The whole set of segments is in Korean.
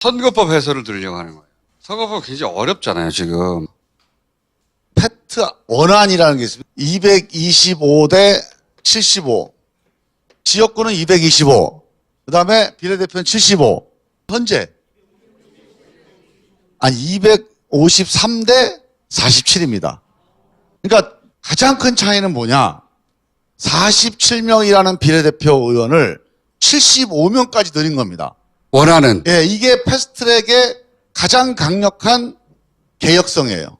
선거법 해설을 들으려고 하는 거예요. 선거법 굉장히 어렵잖아요, 지금. 팩트 원안이라는 게 있습니다. 225 대 75. 지역구는 225. 그 다음에 비례대표는 75. 현재. 아니, 253 대 47입니다. 그러니까 가장 큰 차이는 뭐냐. 47명이라는 비례대표 의원을 75명까지 늘린 겁니다. 원하는. 예, 이게 패스트트랙의 가장 강력한 개혁성이에요.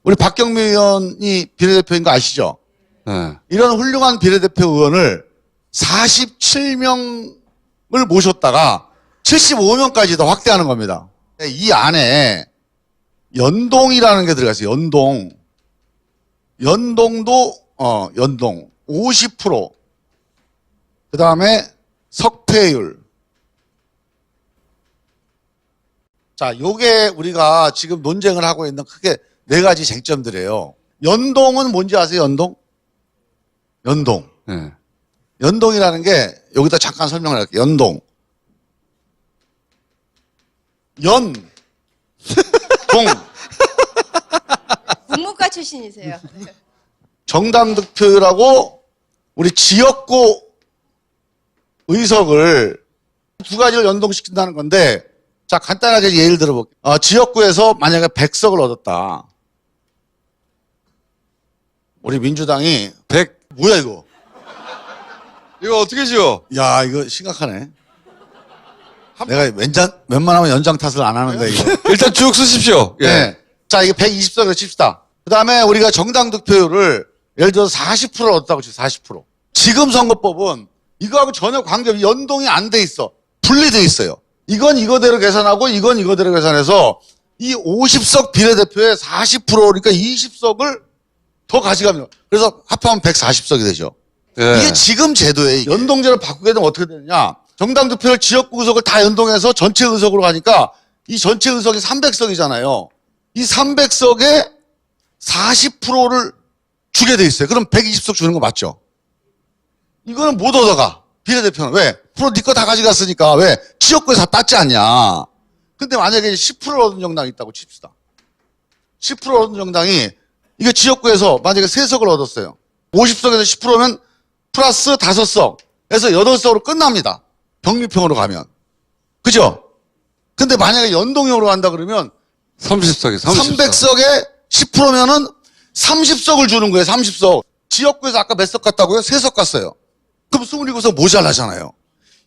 우리 박경미 의원이 비례대표인 거 아시죠? 네. 이런 훌륭한 비례대표 의원을 47명을 모셨다가 75명까지 더 확대하는 겁니다. 이 안에 연동이라는 게 들어가 있어요. 연동. 연동도, 연동. 50%. 그 다음에 석패율. 자, 요게 우리가 지금 논쟁을 하고 있는 크게 네 가지 쟁점들이에요. 연동은 뭔지 아세요? 연동? 연동. 네. 연동이라는 게 여기다 잠깐 설명을 할게요. 연동. 연. 동. 국문과 출신이세요. 정당 득표율하고 우리 지역구 의석을 두 가지를 연동시킨다는 건데, 자, 간단하게 예를 들어볼게요. 지역구에서 만약에 100석을 얻었다. 우리 민주당이 100. 뭐야 이거? 이거 어떻게 지어? 야, 이거 심각하네. 내가 웬만하면 연장 탓을 안 하는데 이거. 일단 쭉 쓰십시오. 예. 네. 자, 이게 120석을 칩시다. 그 다음에 우리가 정당 득표율을 예를 들어서 40%를 얻었다고 치죠. 40%. 지금 선거법은 이거하고 전혀 관계없이 연동이 안 돼 있어. 분리돼 있어요. 이건 이거대로 계산하고 이건 이거대로 계산해서 이 50석 비례대표의 40% 그러니까 20석을 더 가져갑니다. 그래서 합하면 140석이 되죠. 예. 이게 지금 제도예요. 이게. 연동제를 바꾸게 되면 어떻게 되느냐. 정당 득표율 지역구 의석을 다 연동해서 전체 의석으로 가니까 이 전체 의석이 300석이잖아요. 이 300석에 40%를 주게 돼 있어요. 그럼 120석 주는 거 맞죠? 이거는 못 얻어가. 비례대표는. 왜? 프로 네 거 다 가져갔으니까. 왜? 지역구에서 다 땄지 않냐. 근데 만약에 10%를 얻은 정당이 있다고 칩시다. 10% 얻은 정당이 이게 지역구에서 만약에 3석을 얻었어요. 50석에서 10%면 플러스 5석 해서 8석으로 끝납니다. 병립형으로 가면. 그죠? 근데 만약에 연동형으로 간다 그러면 30석이 300석에 10%면은 30석을 주는 거예요. 30석. 지역구에서 아까 몇 석 갔다고요? 3석 갔어요. 그럼 27석 모자라잖아요.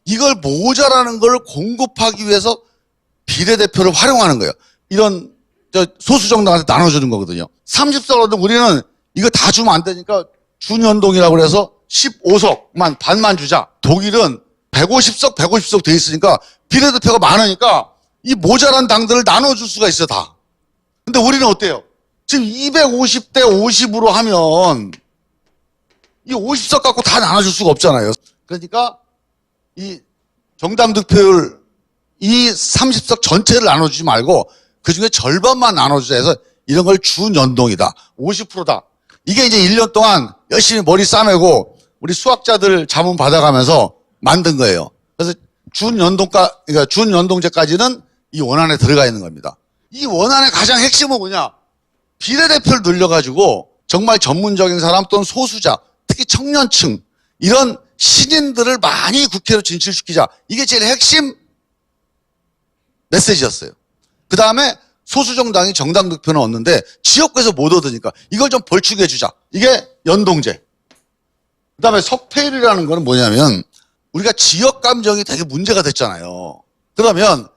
이걸 모자라는 걸 공급하기 위해서 비례대표를 활용하는 거예요. 이런 소수정당한테 나눠주는 거거든요. 30석 얻은 우리는 이거 다 주면 안 되니까 준연동이라고 그래서 15석만 반만 주자. 독일은 150석 150석 돼 있으니까 비례대표가 많으니까 이 모자란 당들을 나눠줄 수가 있어 다. 근데 우리는 어때요? 지금 250대 50으로 하면 이 50석 갖고 다 나눠줄 수가 없잖아요. 그러니까 이 정당 득표율 이 30석 전체를 나눠주지 말고 그중에 절반만 나눠주자 해서 이런 걸 준연동이다. 50%다. 이게 이제 1년 동안 열심히 머리 싸매고 우리 수학자들 자문 받아가면서 만든 거예요. 그래서 그러니까 준연동제까지는 이 원안에 들어가 있는 겁니다. 이 원안의 가장 핵심은 뭐냐? 비례대표를 늘려가지고 정말 전문적인 사람 또는 소수자, 특히 청년층, 이런 신인들을 많이 국회로 진출시키자. 이게 제일 핵심 메시지였어요. 그 다음에 소수정당이 정당 득표는 얻는데 지역구에서 못 얻으니까 이걸 좀 벌충해 주자. 이게 연동제. 그 다음에 석패율이라는 거는 뭐냐면 우리가 지역 감정이 되게 문제가 됐잖아요. 그러면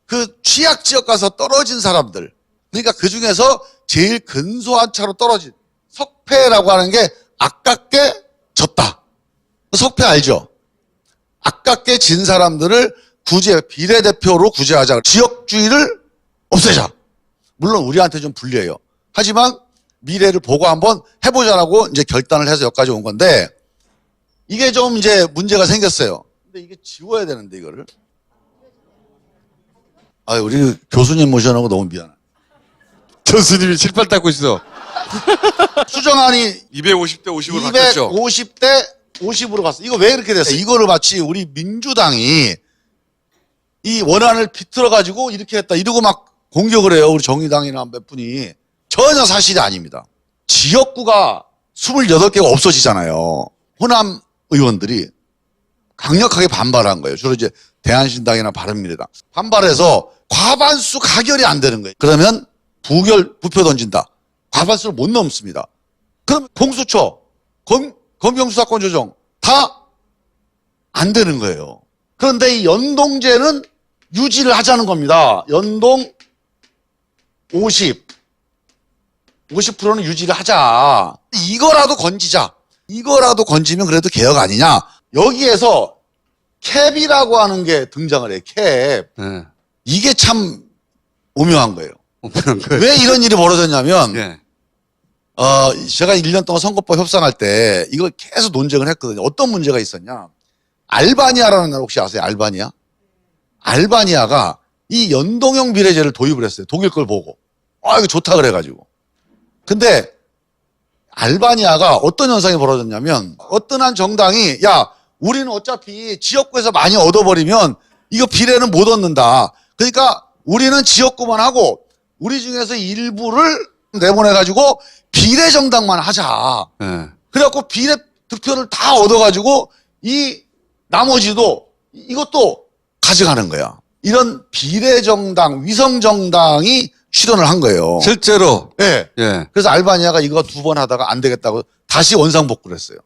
그 취약 지역 가서 떨어진 사람들, 그러니까 그 중에서 제일 근소한 차로 떨어진 석패라고 하는 게 아깝게 졌다. 석패 알죠? 아깝게 진 사람들을 비례대표로 구제하자. 지역주의를 없애자. 물론 우리한테 좀 불리해요. 하지만 미래를 보고 한번 해보자라고 이제 결단을 해서 여기까지 온 건데 이게 좀 이제 문제가 생겼어요. 근데 이게 지워야 되는데 이거를. 우리 교수님 모셔놓고 너무 미안해. 교수님이 칠팔 닦고 있어. 수정안이 250대 50으로 바뀌었죠. 250대 50으로 갔어. 이거 왜 이렇게 됐어? 이거를 마치 우리 민주당이 이 원안을 비틀어가지고 이렇게 했다 이러고 막 공격을 해요. 우리 정의당이나 몇 분이. 전혀 사실이 아닙니다. 지역구가 28개가 없어지잖아요. 호남 의원들이 강력하게 반발한 거예요. 주로 이제 대한신당이나 바른미래당. 반발해서 과반수 가결이 안 되는 거예요. 그러면 부표 던진다. 과반수를 못 넘습니다. 그럼 공수처, 검경수사권 조정 다 안 되는 거예요. 그런데 이 연동제는 유지를 하자는 겁니다. 연동 50%는 유지를 하자. 이거라도 건지자. 이거라도 건지면 그래도 개혁 아니냐. 여기에서 캡이라고 하는 게 등장을 해요. 캡. 네. 이게 참 오묘한 거예요. 오픈한 거예요. 왜 이런 일이 벌어졌냐면 예. 제가 1년 동안 선거법 협상할 때 이걸 계속 논쟁을 했거든요. 어떤 문제가 있었냐. 알바니아라는 나라 혹시 아세요? 알바니아? 알바니아가 이 연동형 비례제를 도입을 했어요. 독일 걸 보고. 이거 좋다 그래가지고. 근데 알바니아가 어떤 현상이 벌어졌냐면 어떤 한 정당이 야 우리는 어차피 지역구에서 많이 얻어버리면 이거 비례는 못 얻는다. 그러니까 우리는 지역구만 하고 우리 중에서 일부를 내보내가지고 비례 정당만 하자. 예. 그래갖고 비례 득표를 다 얻어가지고 이 나머지도 이것도 가져가는 거야. 이런 비례 정당, 위성 정당이 실현을 한 거예요. 실제로. 예. 예. 그래서 알바니아가 이거 2번 하다가 안 되겠다고 다시 원상복구를 했어요.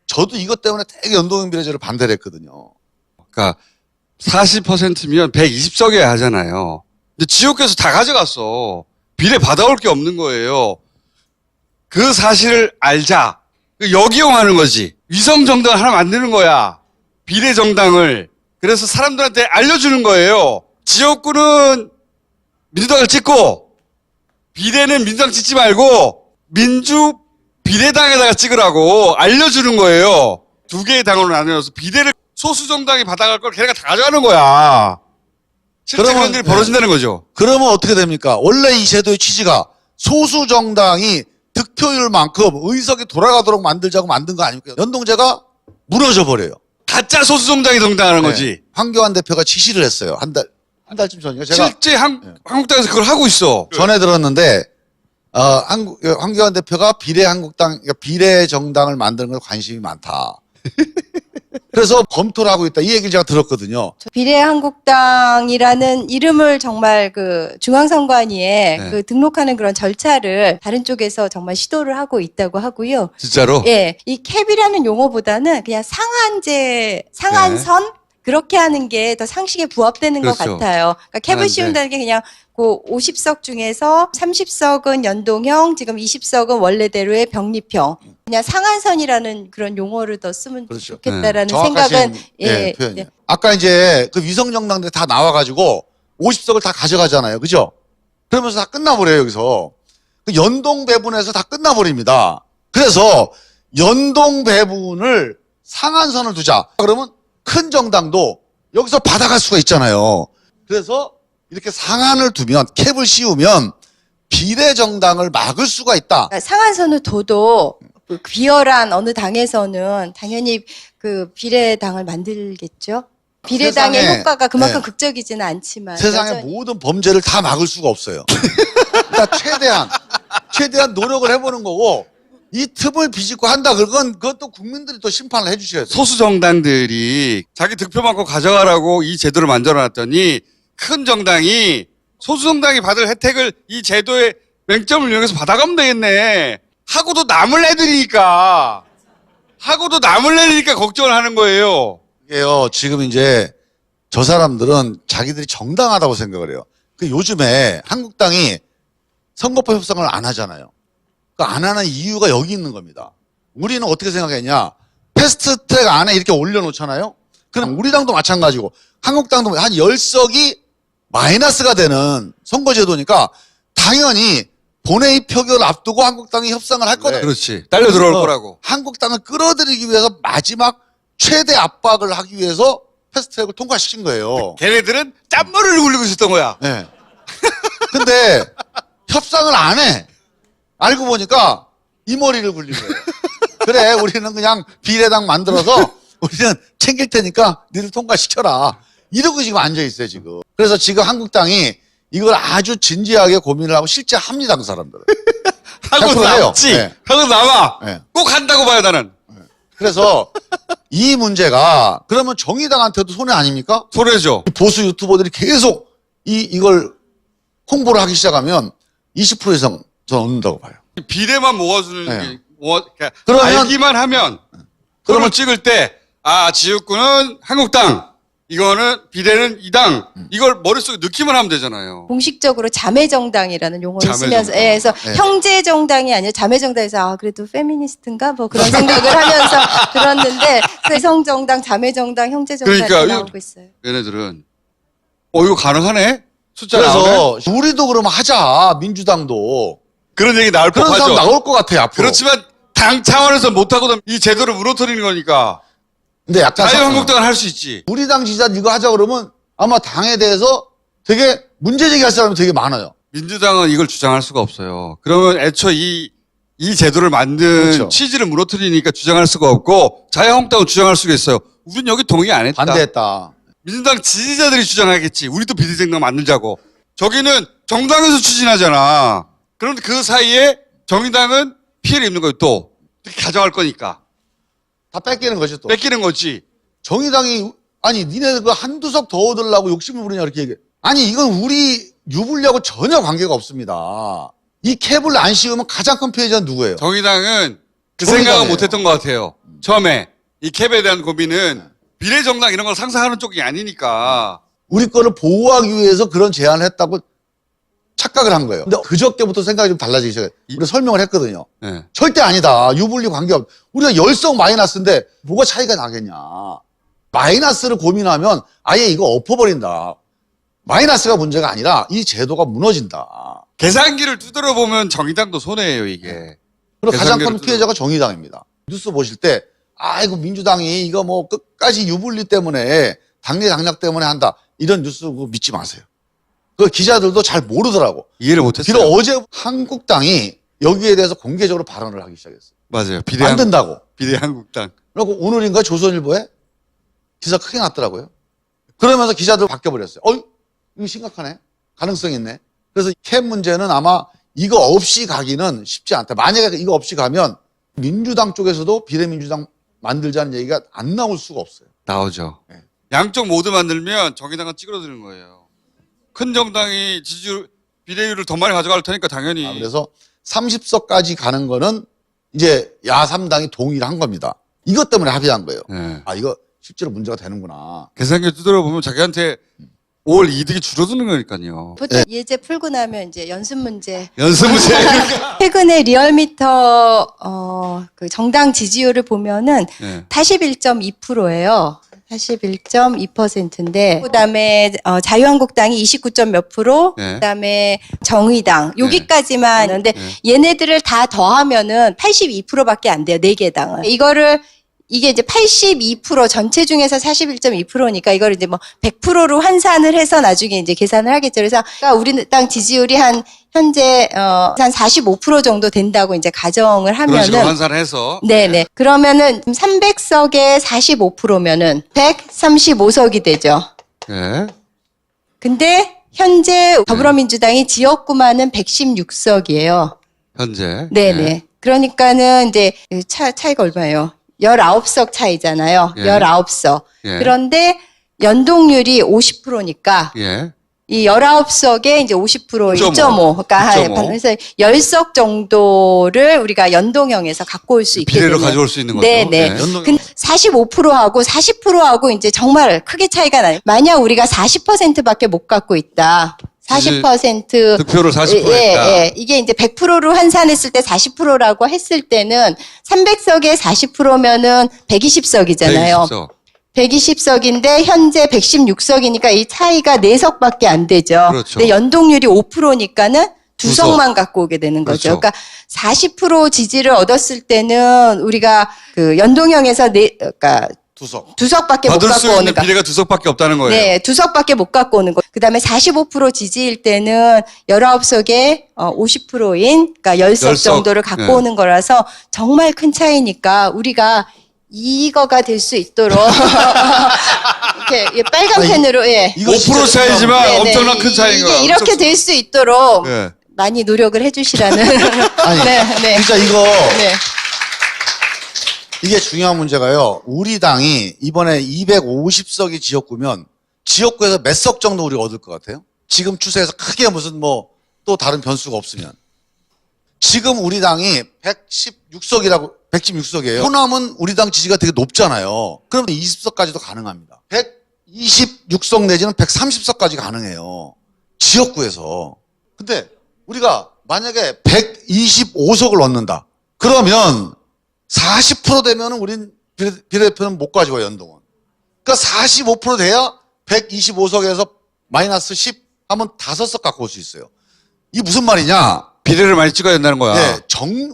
저도 이것 때문에 되게 연동형 비례제를 반대를 했거든요. 그러니까 40%면 120석이어야 하잖아요. 근데 지역구에서 다 가져갔어. 비례 받아올 게 없는 거예요. 그 사실을 알자. 역이용하는 거지. 위성 정당을 하나 만드는 거야. 비례 정당을. 그래서 사람들한테 알려주는 거예요. 지역구는 민주당을 찍고 비례는 민주당 찍지 말고 민주 비례당에다가 찍으라고 알려주는 거예요. 두 개의 당으로 나누어서 비례를 소수 정당이 받아갈 걸 걔네가 다 가져가는 거야. 실제 그러면, 그런 일이 벌어진다는 거죠. 그러면 어떻게 됩니까? 원래 이 제도의 취지가 소수 정당이 득표율만큼 의석이 돌아가도록 만들자고 만든 거 아닙니까? 연동제가 무너져 버려요. 가짜 소수 정당이 등장하는 거지. 황교안 대표가 지시를 했어요. 한 달쯤 전인가 제가 실제 한국당에서 그걸 하고 있어. 전에 들었는데 황교안 대표가 비례 정당을 만드는 걸 관심이 많다. 그래서 검토를 하고 있다. 이 얘기를 제가 들었거든요. 비례한국당이라는 이름을 정말 그 중앙선관위에 네. 그 등록하는 그런 절차를 다른 쪽에서 정말 시도를 하고 있다고 하고요. 진짜로? 예, 이 캡이라는 용어보다는 그냥 상한선 그렇게 하는 게 더 상식에 부합되는 것 그렇죠. 같아요. 그러니까 캡을 상한제. 씌운다는 게 그냥 그 50석 중에서 30석은 연동형, 지금 20석은 원래대로의 병립형. 그냥 상한선이라는 그런 용어를 더 쓰면 그렇죠. 좋겠다라는 정확하신 생각은 표현이에요. 네. 아까 이제 그 위성 정당들 다 나와가지고 50석을 다 가져가잖아요. 그죠? 그러면서 다 끝나버려요, 여기서. 그 연동 배분에서 다 끝나버립니다. 그래서 연동 배분을 상한선을 두자. 그러면 큰 정당도 여기서 받아갈 수가 있잖아요. 그래서 이렇게 상한을 두면, 캡을 씌우면 비례 정당을 막을 수가 있다. 그러니까 상한선을 둬도 그 비열한 어느 당에서는 당연히 그 비례당을 만들겠죠. 비례당의 세상에, 효과가 그만큼 네. 극적이지는 않지만 세상의 여전히. 모든 범죄를 다 막을 수가 없어요. 그러니까 최대한 노력을 해보는 거고, 이 틈을 비집고 한다. 그것도 국민들이 또 심판을 해주셔야 돼요. 소수 정당들이 자기 득표 받고 가져가라고 이 제도를 만들어놨더니 큰 정당이 소수 정당이 받을 혜택을 이 제도의 맹점을 이용해서 받아가면 되겠네. 하고도 남을 애들이니까 걱정을 하는 거예요. 이게요, 지금 이제 저 사람들은 자기들이 정당하다고 생각을 해요. 그 요즘에 한국당이 선거법 협상을 안 하잖아요. 그 안 하는 이유가 여기 있는 겁니다. 우리는 어떻게 생각했냐? 패스트트랙 안에 이렇게 올려놓잖아요. 그럼 우리 당도 마찬가지고 한국당도 한 10석이 마이너스가 되는 선거제도니까 당연히 본회의 표결 앞두고 한국당이 협상을 할 거다. 그렇지. 딸려 들어올 그래서 거라고. 한국당을 끌어들이기 위해서 마지막 최대 압박을 하기 위해서 패스트트랙을 통과시킨 거예요. 걔네들은 짠머리를 굴리고 있었던 거야. 네. 근데 협상을 안 해. 알고 보니까 이 머리를 굴린 거예요. 그래, 우리는 그냥 비례당 만들어서 우리는 챙길 테니까 니들 통과시켜라. 이러고 지금 앉아 있어요 지금. 그래서 지금 한국당이 이걸 아주 진지하게 고민을 하고 실제 합니다 그 사람들은. 하고 100% 해요. 남지. 네. 하고 남아. 네. 꼭 한다고 봐요 나는. 그래서 이 문제가 그러면 정의당한테도 손해 아닙니까? 손해죠. 보수 유튜버들이 계속 이걸 홍보를 하기 시작하면 20% 이상 저는 얻는다고 봐요. 비례만 모아주는 네. 게 그러니까 그러면- 알기만 하면 그러면 찍을 때 지역구는 한국당, 이거는 비례는 이 당, 이걸 머릿속에 넣기만 하면 되잖아요. 공식적으로 자매정당이라는 용어를 자매정당. 쓰면서, 예, 그래서 네. 형제정당이 아니라 자매정당에서 그래도 페미니스트인가 뭐 그런 생각을 하면서 들었는데 여성정당, 자매정당, 형제정당이 그러니까 이거- 나오고 있어요. 얘네들은 이거 가능하네? 숫자 나오네? 그래서 우리도 그러면 하자 민주당도 그런 얘기 나올 그런 사람 법하죠. 나올 것 같아요 앞으로. 그렇지만 당 차원에서 못하고도 이 제도를 무너뜨리는 거니까 근데 약간 자유한국당은 할 수 있지. 우리 당 지지자 이거 하자 그러면 아마 당에 대해서 되게 문제 제기할 사람이 되게 많아요. 민주당은 이걸 주장할 수가 없어요. 그러면 애초 이 제도를 만든 그렇죠. 취지를 무너뜨리니까 주장할 수가 없고 자유한국당은 주장할 수가 있어요. 우린 여기 동의 안 했다. 반대했다. 민주당 지지자들이 주장하겠지. 우리도 비례정당 만들자고. 저기는 정당에서 추진하잖아. 그런데 그 사이에 정의당은 피해를 입는 거예요. 또 이렇게 가져갈 거니까 다 뺏기는 거죠 또. 뺏기는 거지. 정의당이 아니 니네 그 한두 석 더 얻으려고 욕심을 부리냐 이렇게 얘기해. 아니 이건 우리 유불리하고 전혀 관계가 없습니다. 이 캡을 안 씌우면 가장 큰 피해자는 누구예요? 정의당은 그 정의당이에요. 생각은 못했던 것 같아요. 처음에 이 캡에 대한 고민은 비례정당 이런 걸 상상하는 쪽이 아니니까. 우리 거를 보호하기 위해서 그런 제안을 했다고 착각을 한 거예요. 근데 그저께부터 생각이 좀 달라지기 시작해요. 우리가 설명을 했거든요. 네. 절대 아니다. 유불리 관계없. 우리가 열성 마이너스인데 뭐가 차이가 나겠냐. 마이너스를 고민하면 아예 이거 엎어버린다. 마이너스가 문제가 아니라 이 제도가 무너진다. 계산기를 두드려 보면 정의당도 손해예요 이게. 그리고 가장 계산기를 큰 피해자가 정의당입니다. 뉴스 보실 때 아이고 민주당이 이거 뭐 끝까지 유불리 때문에 당내 당략 때문에 한다. 이런 뉴스 그거 믿지 마세요. 그 기자들도 잘 모르더라고. 이해를 못했어요. 비록 어제 한국당이 여기에 대해서 공개적으로 발언을 하기 시작했어요. 맞아요. 안 된다고. 비례한국당. 그리고 오늘인가 조선일보에 기사 크게 났더라고요. 그러면서 기자들 바뀌어버렸어요. 이거 심각하네. 가능성이 있네. 그래서 캡 문제는 아마 이거 없이 가기는 쉽지 않다. 만약에 이거 없이 가면 민주당 쪽에서도 비례민주당 만들자는 얘기가 안 나올 수가 없어요. 나오죠. 네. 양쪽 모두 만들면 정의당은 찌그러드는 거예요. 큰 정당이 비례율을 더 많이 가져갈 테니까 당연히. 그래서 30석까지 가는 거는 이제 야3당이 동의를 한 겁니다. 이것 때문에 합의한 거예요. 네. 이거 실제로 문제가 되는구나. 계산기 두드려 보면 자기한테 올 이득이 줄어드는 거니까요. 보통 예제 풀고 나면 이제 연습 문제. 연습 문제. 최근에 리얼미터 그 정당 지지율을 보면은 네. 81.2%예요. 81.2%인데 그다음에 자유한국당이 29점 몇 프로, 네. 그다음에 정의당 여기까지만 하는데 얘네들을 다 더하면은 82%밖에 안 돼요. 네 개 당은. 이게 이제 82% 전체 중에서 41.2%니까 이걸 이제 뭐 100%로 환산을 해서 나중에 이제 계산을 하겠죠. 그래서 우리 땅 지지율이 현재 한 45% 정도 된다고 이제 가정을 그런 식으로 하면은 환산해서. 네네. 그러면은 300석에 45%면은 135석이 되죠. 네. 근데 현재 더불어민주당이 지역구만은 116석이에요. 현재. 네네. 네. 그러니까는 이제 차이가 얼마예요? 19석 차이잖아요. 예. 19석. 예. 그런데 연동률이 50%니까 예. 이 19석에 이제 50% 1.5. 1.5. 그러니까 1.5. 그래서 10석 정도를 우리가 연동형에서 갖고 올 수 있게 비례로 되는. 가져올 수 있는 거죠. 네네. 연동형. 근데 45%하고 40%하고 이제 정말 크게 차이가 나요. 만약 우리가 40%밖에 못 갖고 있다. 40% 득표를 40% 예, 했다. 예. 이게 이제 100%로 환산했을 때 40%라고 했을 때는 300석에 40%면은 120석이잖아요. 120석인데 현재 116석이니까 이 차이가 4석밖에 안 되죠. 그렇죠. 근데 연동률이 5%니까는 두 두 석. 석만 갖고 오게 되는 거죠. 그렇죠. 그러니까 40% 지지를 얻었을 때는 우리가 그 연동형에서 그러니까 2석. 2석밖에 못 받을 수 갖고 있는 오는 거. 비례가 2석밖에 없다는 거예요. 네, 2석밖에 못 갖고 오는 거. 그다음에 45% 지지일 때는 19석에 50%인 그러니까 10석 10석. 정도를 갖고 네. 오는 거라서 정말 큰 차이니까 우리가 이거가 될 수 있도록 이렇게 예, 빨간 아니, 펜으로 예. 이거 5% 차이지만 네, 네. 엄청난 큰 차이인 거야. 이게 이렇게 될 수 있도록 네. 많이 노력을 해주시라는. 아니, 네. 진짜 이거 네. 이게 중요한 문제가요. 우리 당이 이번에 250석이 지역구면 지역구에서 몇 석 정도 우리가 얻을 것 같아요? 지금 추세에서 크게 무슨 뭐 또 다른 변수가 없으면. 지금 우리 당이 116석이에요. 호남은 우리 당 지지가 되게 높잖아요. 그럼 20석까지도 가능합니다. 126석 내지는 130석까지 가능해요. 지역구에서. 근데 우리가 만약에 125석을 얻는다. 그러면 40% 되면 우린 비례대표는 못 가지고 연동은. 그러니까 45% 돼야 125석에서 마이너스 10 하면 5석 갖고 올 수 있어요. 이게 무슨 말이냐? 비례를 많이 찍어야 된다는 거야. 네,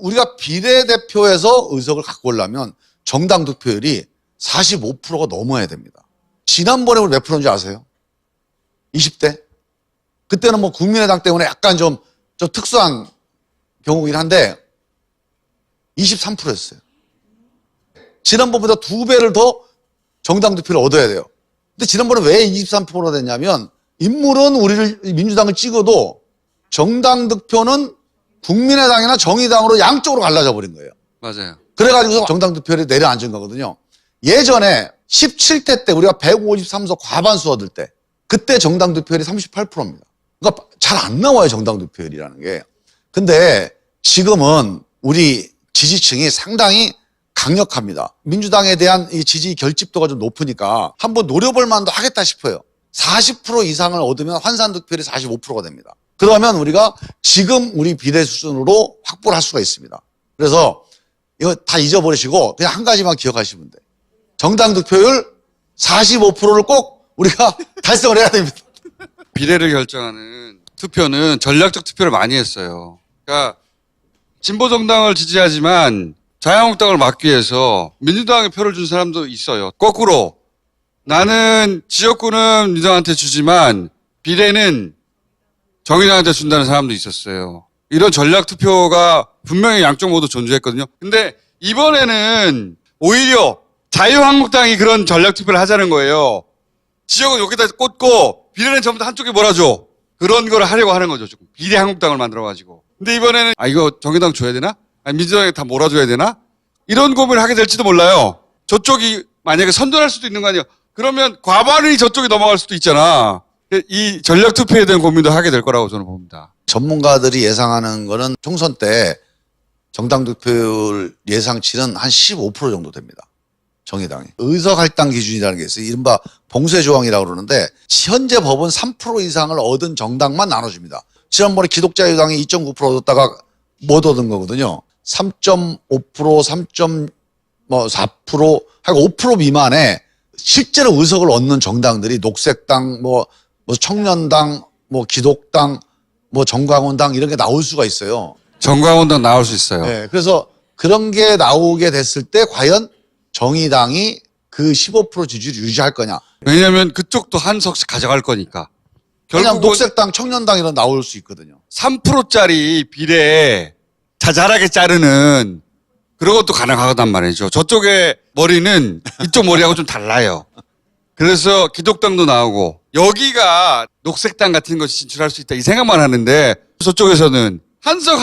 우리가 비례대표에서 의석을 갖고 오려면 정당 득표율이 45%가 넘어야 됩니다. 지난번에 우리 몇 프로인지 아세요? 20대? 그때는 뭐 국민의당 때문에 약간 좀 특수한 경우긴 한데 23%였어요. 지난번보다 2배를 더 정당 득표를 얻어야 돼요. 근데 지난번에 왜 23%가 됐냐면 인물은 우리를 민주당을 찍어도 정당 득표는 국민의당이나 정의당으로 양쪽으로 갈라져 버린 거예요. 맞아요. 그래가지고서 정당 득표율이 내려앉은 거거든요. 예전에 17대 때 우리가 153석 과반수 얻을 때 그때 정당 득표율이 38%입니다. 그러니까 잘 안 나와요, 정당 득표율이라는 게. 근데 지금은 우리 지지층이 상당히 강력합니다. 민주당에 대한 이 지지 결집도가 좀 높으니까 한번 노려볼 만도 하겠다 싶어요. 40% 이상을 얻으면 환산 득표율이 45%가 됩니다. 그러면 우리가 지금 우리 비례 수준으로 확보를 할 수가 있습니다. 그래서 이거 다 잊어버리시고 그냥 한 가지만 기억하시면 돼요. 정당 득표율 45%를 꼭 우리가 달성을 해야 됩니다. 비례를 결정하는 투표는 전략적 투표를 많이 했어요. 그러니까 진보 정당을 지지하지만 자유한국당을 막기 위해서 민주당에 표를 준 사람도 있어요. 거꾸로 나는 지역구는 민주당한테 주지만 비례는 정의당한테 준다는 사람도 있었어요. 이런 전략 투표가 분명히 양쪽 모두 존재했거든요. 근데 이번에는 오히려 자유한국당이 그런 전략 투표를 하자는 거예요. 지역은 여기다 꽂고 비례는 전부 다 한쪽에 몰아줘. 그런 걸 하려고 하는 거죠. 지금 비례 한국당을 만들어가지고. 근데 이번에는 이거 정의당 줘야 되나? 아니 민주당에 다 몰아줘야 되나? 이런 고민을 하게 될지도 몰라요. 저쪽이 만약에 선전할 수도 있는 거 아니에요. 그러면 과반이 저쪽에 넘어갈 수도 있잖아. 이 전략 투표에 대한 고민도 하게 될 거라고 저는 봅니다. 전문가들이 예상하는 거는 총선 때 정당 득표율 예상치는 한 15% 정도 됩니다. 정의당이. 의석 할당 기준이라는 게 있어요. 이른바 봉쇄 조항이라고 그러는데 현재 법은 3% 이상을 얻은 정당만 나눠줍니다. 지난번에 기독자유당이 2.9% 얻었다가 못 얻은 거거든요. 3.5%, 3.4% 하고 5% 미만에 실제로 의석을 얻는 정당들이 녹색당, 청년당, 기독당, 정광훈당 이런 게 나올 수가 있어요. 정광훈당 나올 수 있어요. 네, 그래서 그런 게 나오게 됐을 때 과연 정의당이 그 15% 지지를 유지할 거냐. 왜냐하면 그쪽도 한 석씩 가져갈 거니까. 그냥 결국 녹색당, 청년당 이런 나올 수 있거든요. 3%짜리 비례 자잘하게 자르는 그런 것도 가능하단 말이죠. 저쪽의 머리는 이쪽 머리하고 좀 달라요. 그래서 기독당도 나오고 여기가 녹색당 같은 것이 진출할 수 있다 이 생각만 하는데 저쪽에서는 한 석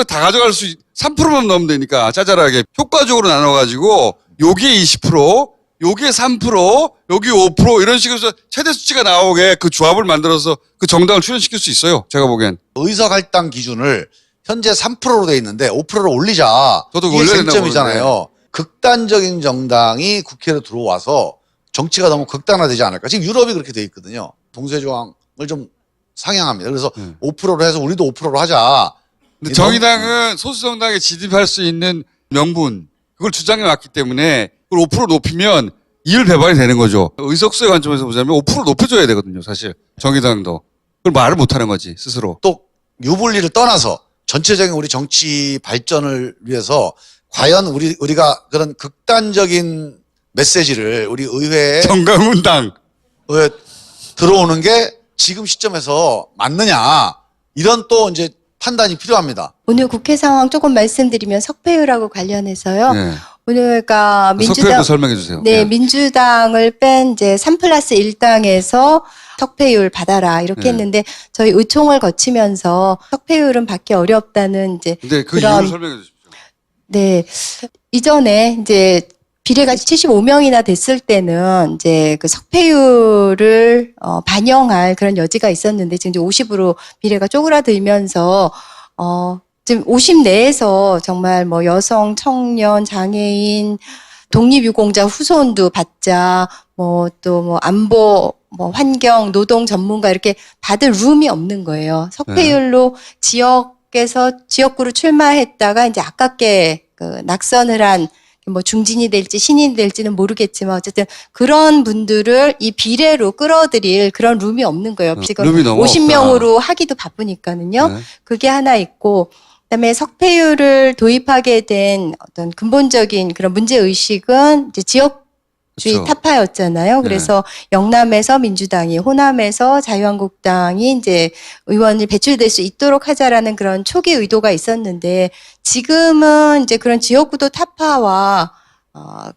다 가져갈 수 3%만 넣으면 되니까 짜잘하게 효과적으로 나눠가지고 여기에 20%, 여기에 3%, 여기 5% 이런 식으로 해서 최대 수치가 나오게 그 조합을 만들어서 그 정당을 출연시킬 수 있어요. 제가 보기엔. 의석 할당 기준을 현재 3%로 돼 있는데 5%를 올리자. 저도 이게 올려야 된다고 쟁점이잖아요. 극단적인 정당이 국회로 들어와서 정치가 너무 극단화되지 않을까. 지금 유럽이 그렇게 돼 있거든요. 동세 조항을 좀 상향합니다. 그래서 5%로 해서 우리도 5%로 하자. 근데 정의당은 소수 정당에 진입할 수 있는 명분 그걸 주장해 왔기 때문에 그걸 5% 높이면 이율배반이 되는 거죠. 의석수의 관점에서 보자면 5% 높여줘야 되거든요. 사실 정의당도 그걸 말을 못하는 거지 스스로. 또 유불리를 떠나서 전체적인 우리 정치 발전을 위해서 과연 우리가 그런 극단적인 메시지를 우리 의회에 정강훈당 들어오는 게 지금 시점에서 맞느냐 이런 또 이제 판단이 필요합니다. 오늘 국회 상황 조금 말씀드리면 석패율하고 관련해서요. 네. 오늘가 석패율도 민주당 설명해 주세요. 네, 예. 민주당을 뺀 이제 3+1당에서 석패율 받아라 이렇게 네. 했는데 저희 의총을 거치면서 석패율은 받기 어렵다는 이제 근데 그 그런 이유를 설명해 주십시오. 네. 이전에 이제 비례가 75명이나 됐을 때는 이제 그 석패율을 반영할 그런 여지가 있었는데 지금 이제 50으로 비례가 쪼그라들면서 지금 50 내에서 정말 뭐 여성, 청년, 장애인, 독립유공자 후손도 받자, 뭐 또 뭐 안보, 뭐 환경, 노동 전문가 이렇게 받을 룸이 없는 거예요. 석패율로 지역에서 지역구로 출마했다가 이제 아깝게 그 낙선을 한 뭐 중진이 될지 신인이 될지는 모르겠지만 어쨌든 그런 분들을 이 비례로 끌어들일 그런 룸이 없는 거예요. 지금 룸이 너무 50명으로 하기도 바쁘니까는요. 네. 그게 하나 있고 그다음에 석패율을 도입하게 된 어떤 근본적인 그런 문제 의식은 이제 지역주의 그렇죠. 타파였잖아요. 네. 그래서 영남에서 민주당이, 호남에서 자유한국당이 이제 의원이 배출될 수 있도록 하자라는 그런 초기 의도가 있었는데 지금은 이제 그런 지역구도 타파와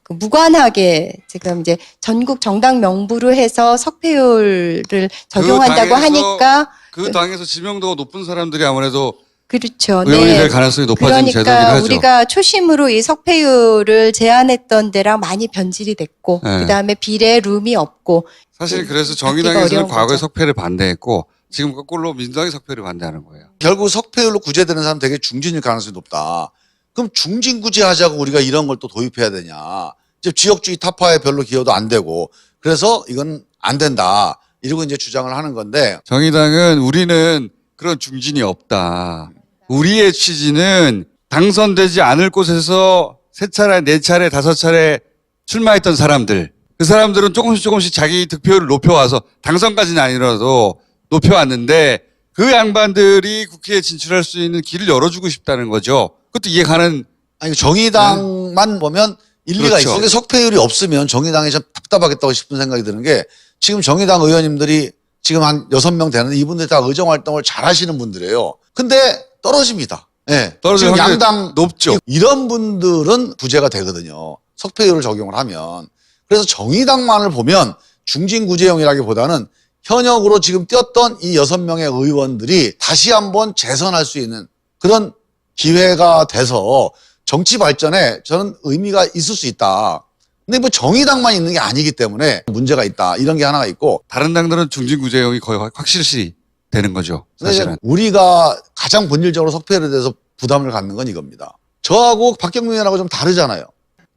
그 무관하게 지금 이제 전국 정당 명부로 해서 석패율을 적용한다고 당에서 하니까 그 당에서 지명도가 높은 사람들이 아무래도 그렇죠. 의원이 네. 될 가능성이 높아지는 제도긴 그러니까 하죠. 우리가 초심으로 이 석패율을 제안했던 데랑 많이 변질이 됐고 네. 그다음에 비례 룸이 없고 사실 그래서 받기가 정의당에서는 어려운 과거에 거죠. 석패를 반대했고 지금 거꾸로 민주당이 석패를 반대하는 거예요. 결국 석패율로 구제되는 사람 되게 중진일 가능성이 높다. 그럼 중진 구제하자고 우리가 이런 걸 또 도입해야 되냐. 이제 지역주의 타파에 별로 기여도 안 되고 그래서 이건 안 된다. 이러고 이제 주장을 하는 건데 정의당은 우리는 그런 중진이 없다. 우리의 취지는 당선되지 않을 곳에서 3차례, 4차례, 5차례 출마했던 사람들. 그 사람들은 조금씩 자기 득표율을 높여와서 당선까지는 아니라도 높여왔는데 그 양반들이 국회에 진출할 수 있는 길을 열어주고 싶다는 거죠. 그것도 이해가는 아니 정의당만 보면 일리가 그렇죠. 있어. 석패율이 없으면 정의당이 좀 답답하겠다고 싶은 생각이 드는 게 지금 정의당 의원님들이 지금 한 6명 되는데 이분들이 다 의정활동을 잘 하시는 분들이에요. 근데 떨어집니다. 예. 떨어질 지금 확률이 양당 높죠. 이런 분들은 구제가 되거든요. 석패율을 적용을 하면. 그래서 정의당만을 보면 중진구제형이라기보다는 현역으로 지금 뛰었던 이 6명의 의원들이 다시 한번 재선할 수 있는 그런 기회가 돼서 정치 발전에 저는 의미가 있을 수 있다. 근데 뭐 정의당만 있는 게 아니기 때문에 문제가 있다. 이런 게 하나가 있고. 다른 당들은 중진구제형이 거의 확실시 되는 거죠. 근데 사실은. 우리가 가장 본질적으로 석패율에 대해서 부담을 갖는 건 이겁니다. 저하고 박경민 의원하고 좀 다르잖아요.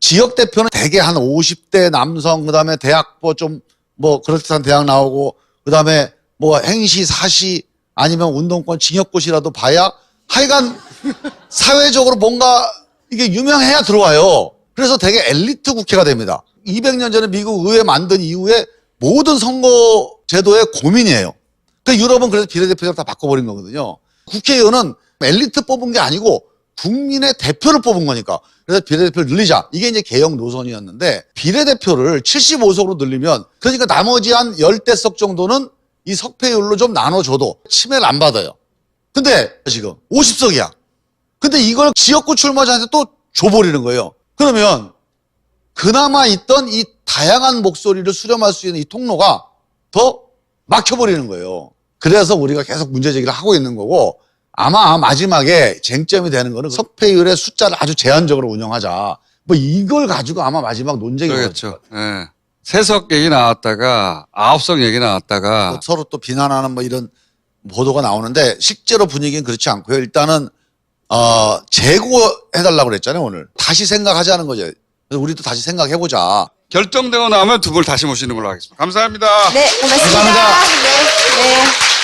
지역 대표는 대개 한 50대 남성, 그다음에 대학부 좀 뭐 그럴듯한 대학 나오고, 그다음에 뭐 행시, 사시 아니면 운동권 징역고시라도 봐야 하여간 사회적으로 뭔가 이게 유명해야 들어와요. 그래서 되게 엘리트 국회가 됩니다. 200년 전에 미국 의회 만든 이후에 모든 선거 제도의 고민이에요. 그 유럽은 그래서 비례대표를 다 바꿔버린 거거든요. 국회의원은 엘리트 뽑은 게 아니고 국민의 대표를 뽑은 거니까. 그래서 비례대표를 늘리자. 이게 이제 개혁 노선이었는데 비례대표를 75석으로 늘리면 그러니까 나머지 한 10대석 정도는 이 석패율로 좀 나눠줘도 침해를 안 받아요. 근데 지금 50석이야. 근데 이걸 지역구 출마자한테 또 줘버리는 거예요. 그러면 그나마 있던 이 다양한 목소리를 수렴할 수 있는 이 통로가 더 막혀버리는 거예요. 그래서 우리가 계속 문제제기를 하고 있는 거고 아마 마지막에 쟁점이 되는 거는 석패율의 숫자를 아주 제한적으로 운영하자. 뭐 이걸 가지고 아마 마지막 논쟁이 그렇겠죠. 예. 3석 얘기 나왔다가 9석 얘기 나왔다가 서로 또 비난하는 뭐 이런 보도가 나오는데 실제로 분위기는 그렇지 않고요. 일단은 재고해달라고 그랬잖아요, 오늘. 다시 생각하자는 거죠. 그래서 우리도 다시 생각해보자. 결정되고 나면 두 분을 다시 모시는 걸로 하겠습니다. 감사합니다. 네, 고맙습니다. 감사합니다. 네, 네.